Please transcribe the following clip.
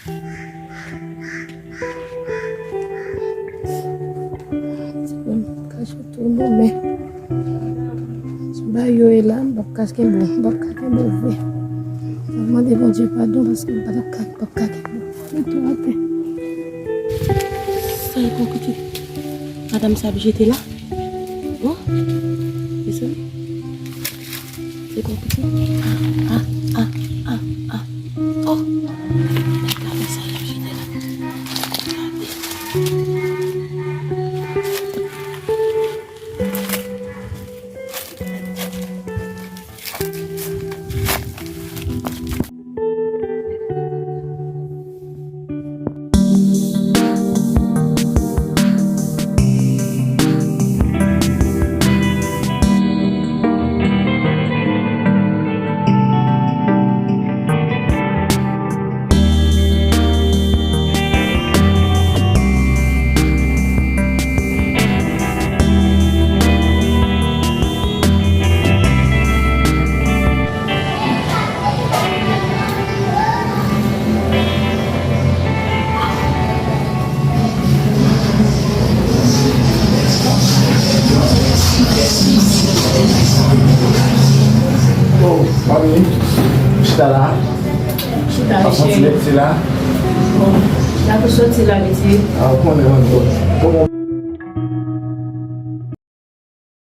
Kasih tulong me. Bayo ilan bekas kembu be. Mama de bon Dieu pardon parce que bekas kembu. Itu apa? Saya kok kecil. Madame Sabi j'étais là. Oh? Désolé. C'est bon petit. Oh. Madame Sabi j'étais là. Oh, mami, está lá? Está A cheio. lá? Dá para o senhor tirar aqui? Ah, quando eu ando, como